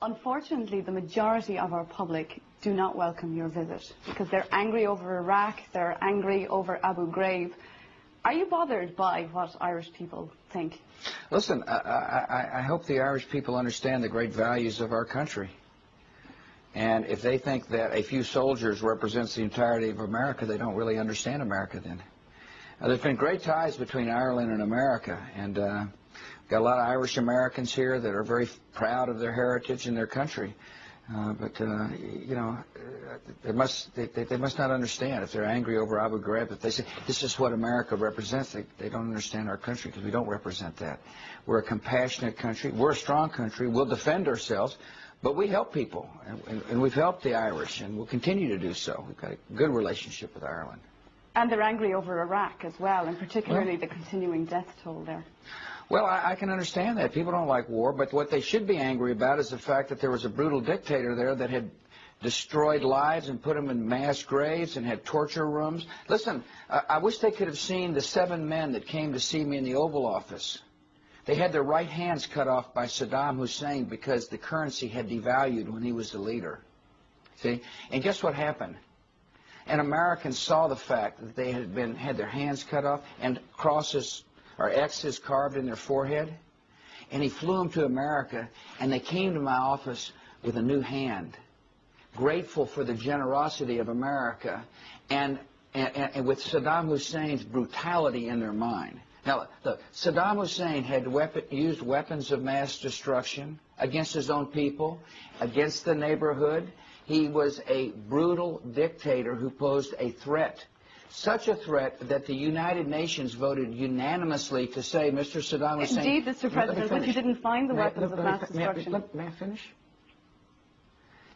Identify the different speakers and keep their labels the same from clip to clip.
Speaker 1: Unfortunately, the majority of our public do not welcome your visit because they're angry over Iraq, they're angry over Abu Ghraib. Are you bothered by what Irish people think?
Speaker 2: Listen, I hope the Irish people understand the great values of our country. And if they think that a few soldiers represents the entirety of America, they don't really understand America then. There's been great ties between Ireland and America, and got a lot of Irish Americans here that are very proud of their heritage and their country. You know, they must not understand. If they're angry over Abu Ghraib, if they say this is what America represents, they don't understand our country, because we don't represent that. We're a compassionate country. We're a strong country. We'll defend ourselves, but we help people, and we've helped the Irish, and we'll continue to do so. We've got a good relationship with Ireland.
Speaker 1: And they're angry over Iraq as well, and particularly the continuing death toll there.
Speaker 2: Well, I can understand that. People don't like war, but what they should be angry about is the fact that there was a brutal dictator there that had destroyed lives and put them in mass graves and had torture rooms. Listen, I wish they could have seen the 7 men that came to see me in the Oval Office. They had their right hands cut off by Saddam Hussein because the currency had devalued when he was the leader. See? And guess what happened? And Americans saw the fact that they had their hands cut off and crosses or X's carved in their forehead, and he flew them to America, and they came to my office with a new hand, grateful for the generosity of America, and with Saddam Hussein's brutality in their mind. Now, look, Saddam Hussein had used weapons of mass destruction against his own people, against the neighborhood. He was a brutal dictator who posed a threat. Such a threat that the United Nations voted unanimously to say, Mr. Saddam Hussein...
Speaker 1: Indeed, Mr. President, but you didn't find the weapons of mass destruction.
Speaker 2: May I finish?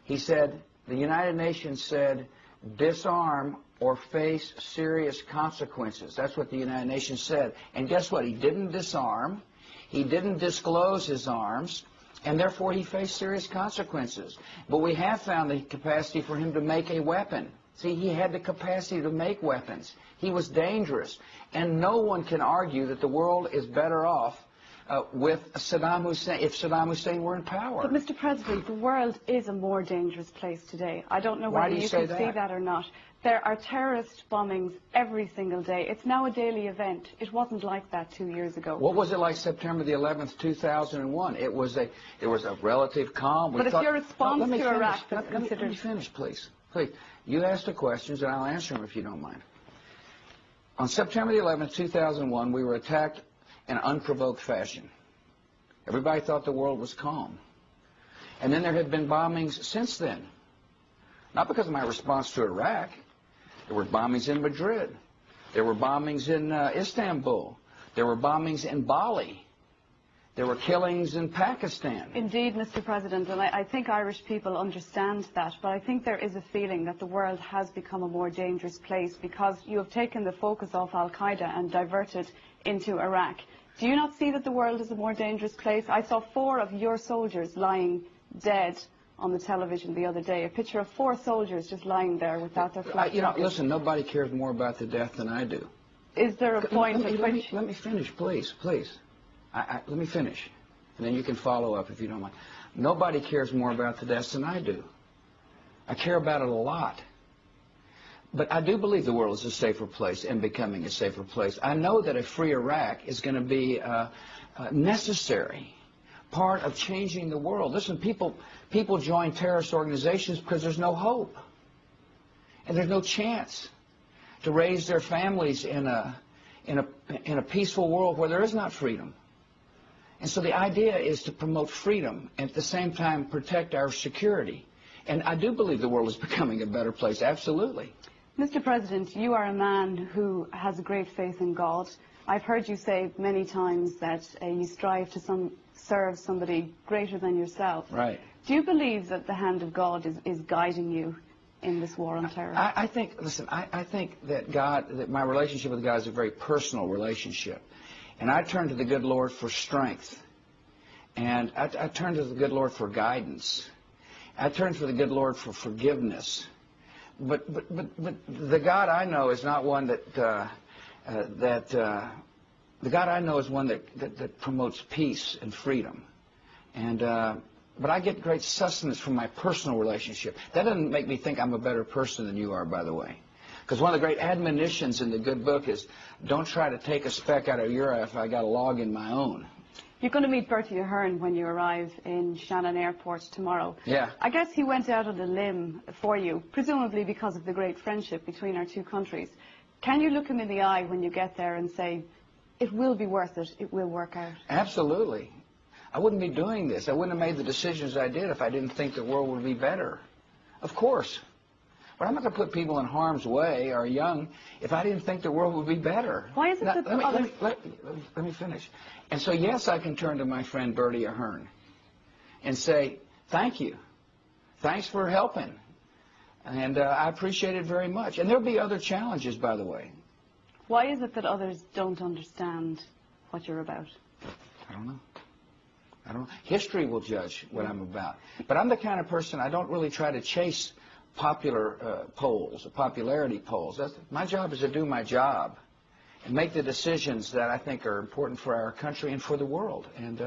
Speaker 2: He said, the United Nations said, disarm or face serious consequences. That's what the United Nations said. And guess what? He didn't disarm. He didn't disclose his arms. And therefore, he faced serious consequences. But we have found the capacity for him to make a weapon. See, he had the capacity to make weapons. He was dangerous. And no one can argue that the world is better off with Saddam Hussein, if Saddam Hussein were in power.
Speaker 1: But, Mr. President, the world is a more dangerous place today. I don't know whether you can see that or not. There are terrorist bombings every single day. It's now a daily event. It wasn't like that 2 years ago.
Speaker 2: What was it like September the 11th, 2001? It was a relative calm.
Speaker 1: But if your response to Iraq was considered...
Speaker 2: Let me finish, please. Please. You ask the questions, and I'll answer them if you don't mind. On September the 11th, 2001, we were attacked in unprovoked fashion. Everybody thought the world was calm. And then there had been bombings since then. Not because of my response to Iraq. There were bombings in Madrid. There were bombings in Istanbul. There were bombings in Bali. There were killings in Pakistan.
Speaker 1: Indeed, Mr. President, and I think Irish people understand that, but I think there is a feeling that the world has become a more dangerous place because you have taken the focus off Al-Qaeda and diverted into Iraq. Do you not see that the world is a more dangerous place? I saw 4 of your soldiers lying dead on the television the other day, a picture of 4 soldiers just lying there without their flag.
Speaker 2: You know, listen, nobody cares more about the death than I do.
Speaker 1: Is there a point at which...
Speaker 2: Let me finish, please, please. Let me finish, and then you can follow up if you don't mind. Nobody cares more about the deaths than I do. I care about it a lot. But I do believe the world is a safer place and becoming a safer place. I know that a free Iraq is going to be necessary part of changing the world. Listen, people join terrorist organizations because there's no hope. And there's no chance to raise their families in a peaceful world where there is not freedom. And so the idea is to promote freedom and at the same time protect our security. And I do believe the world is becoming a better place, absolutely.
Speaker 1: Mr. President, you are a man who has great faith in God. I've heard you say many times that you strive to serve somebody greater than yourself.
Speaker 2: Right.
Speaker 1: Do you believe that the hand of God is guiding you in this war on terror?
Speaker 2: I think that my relationship with God is a very personal relationship. And I turn to the good Lord for strength. And I turn to the good Lord for guidance. I turn to the good Lord for forgiveness. But the God I know is not one the God I know is one that promotes peace and freedom. And but I get great sustenance from my personal relationship. That doesn't make me think I'm a better person than you are, by the way. Because one of the great admonitions in the good book is, don't try to take a speck out of your eye if I got a log in my own.
Speaker 1: You're going to meet Bertie Ahern when you arrive in Shannon Airport tomorrow.
Speaker 2: Yeah.
Speaker 1: I guess he went out on a limb for you, presumably because of the great friendship between our two countries. Can you look him in the eye when you get there and say, it will be worth it, it will work out?
Speaker 2: Absolutely. I wouldn't be doing this. I wouldn't have made the decisions I did if I didn't think the world would be better. Of course. But I'm not going to put people in harm's way or young if I didn't think the world would be better.
Speaker 1: Why is it that
Speaker 2: let me finish. And so, yes, I can turn to my friend Bertie Ahern and say, thank you. Thanks for helping. And I appreciate it very much. And there'll be other challenges, by the way.
Speaker 1: Why is it that others don't understand what you're about?
Speaker 2: I don't know. History will judge what I'm about. But I'm the kind of person, I don't really try to chase popular polls, or popularity polls. My job is to do my job and make the decisions that I think are important for our country and for the world. And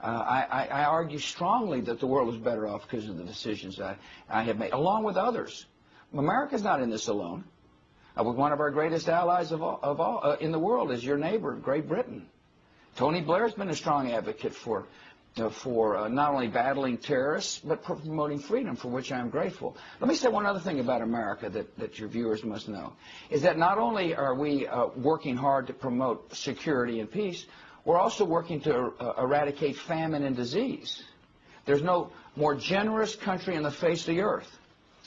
Speaker 2: I argue strongly that the world is better off because of the decisions I have made, along with others. America's not in this alone. One of our greatest allies of all in the world is your neighbor, Great Britain. Tony Blair's been a strong advocate for not only battling terrorists, but for promoting freedom, for which I'm grateful. Let me say one other thing about America that your viewers must know, is that not only are we working hard to promote security and peace, we're also working to eradicate famine and disease. There's no more generous country on the face of the earth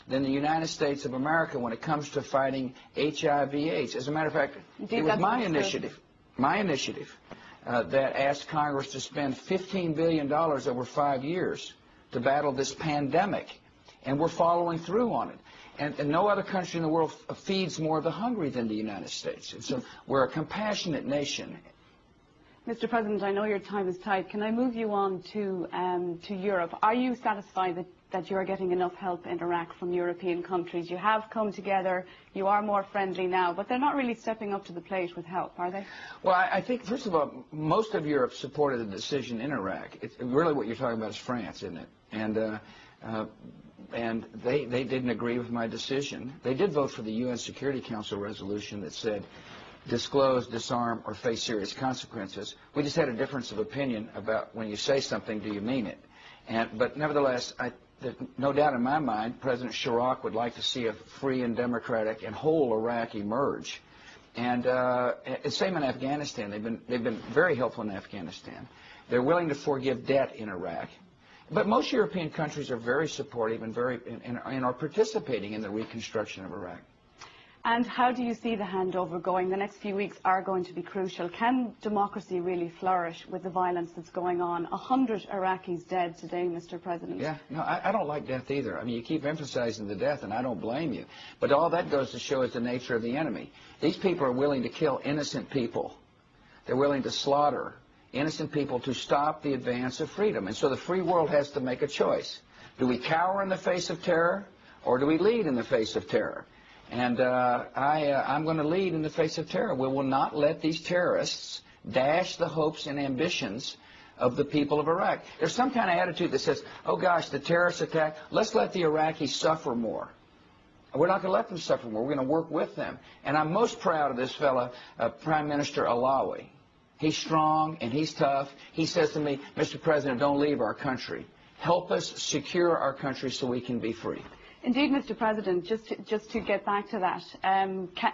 Speaker 2: than the United States of America when it comes to fighting HIV/AIDS. As a matter of fact, it was my initiative that asked Congress to spend $15 billion over 5 years to battle this pandemic, and we're following through on it. And no other country in the world feeds more of the hungry than the United States. And so we're a compassionate nation.
Speaker 1: Mr. President, I know your time is tight. Can I move you on to Europe? Are you satisfied that you are getting enough help in Iraq from European countries? You have come together, you are more friendly now, but they're not really stepping up to the plate with help, are they? Well,
Speaker 2: I think, first of all, most of Europe supported the decision in Iraq. It's really what you're talking about is France, isn't it? And they didn't agree with my decision. They did vote for the UN Security Council resolution that said, disclose, disarm, or face serious consequences. We just had a difference of opinion about when you say something, do you mean it? But nevertheless, there's no doubt in my mind, President Chirac would like to see a free and democratic and whole Iraq emerge. And same in Afghanistan. They've been very helpful in Afghanistan. They're willing to forgive debt in Iraq. But most European countries are very supportive and are participating in the reconstruction of Iraq.
Speaker 1: And how do you see the handover going? The next few weeks are going to be crucial. Can democracy really flourish with the violence that's going on? 100 Iraqis dead today, Mr. President.
Speaker 2: Yeah, no, I don't like death either. I mean, you keep emphasizing the death, and I don't blame you. But all that goes to show is the nature of the enemy. These people are willing to kill innocent people. They're willing to slaughter innocent people to stop the advance of freedom. And so the free world has to make a choice. Do we cower in the face of terror, or do we lead in the face of terror? And I'm going to lead in the face of terror. We will not let these terrorists dash the hopes and ambitions of the people of Iraq. There's some kind of attitude that says, oh gosh, the terrorists attack, let's let the Iraqis suffer more. We're not going to let them suffer more. We're going to work with them. And I'm most proud of this fella, Prime Minister Alawi. He's strong and he's tough. He says to me, Mr. President, don't leave our country. Help us secure our country so we can be free.
Speaker 1: Indeed, Mr. President, just to get back to that,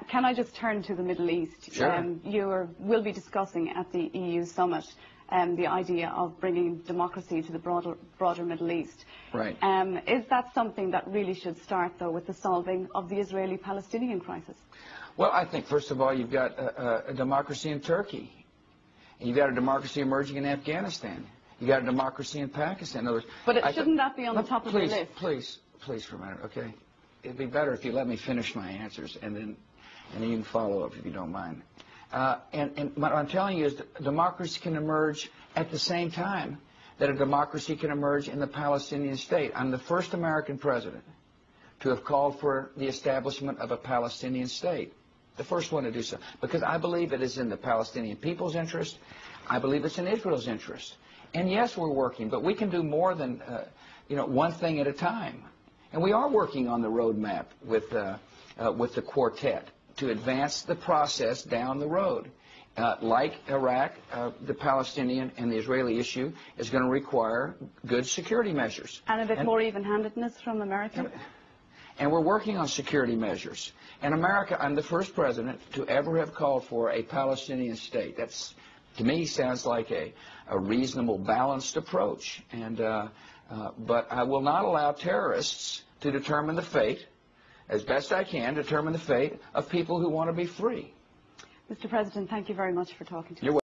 Speaker 1: can I just turn to the Middle East?
Speaker 2: Sure.
Speaker 1: You will be discussing at the EU summit the idea of bringing democracy to the broader Middle East.
Speaker 2: Right.
Speaker 1: Is that something that really should start, though, with the solving of the Israeli-Palestinian crisis?
Speaker 2: Well, I think, first of all, you've got a democracy in Turkey. And you've got a democracy emerging in Afghanistan. You've got a democracy in Pakistan. In other words,
Speaker 1: but shouldn't that be on the top of the list?
Speaker 2: Please for a minute, okay? It'd be better if you let me finish my answers, and then you can follow up if you don't mind. And what I'm telling you is that democracy can emerge at the same time that a democracy can emerge in the Palestinian state. I'm the first American president to have called for the establishment of a Palestinian state. The first one to do so. Because I believe it is in the Palestinian people's interest. I believe it's in Israel's interest. And yes, we're working, but we can do more than one thing at a time. And we are working on the roadmap with the quartet to advance the process down the road. Like Iraq, the Palestinian and the Israeli issue is going to require good security measures.
Speaker 1: And a bit more even-handedness from America?
Speaker 2: And we're working on security measures. In America, I'm the first president to ever have called for a Palestinian state. That's, to me, sounds like a reasonable, balanced approach. And but I will not allow terrorists to determine the fate, as best I can, determine the fate of people who want to be free.
Speaker 1: Mr. President, thank you very much for talking to us.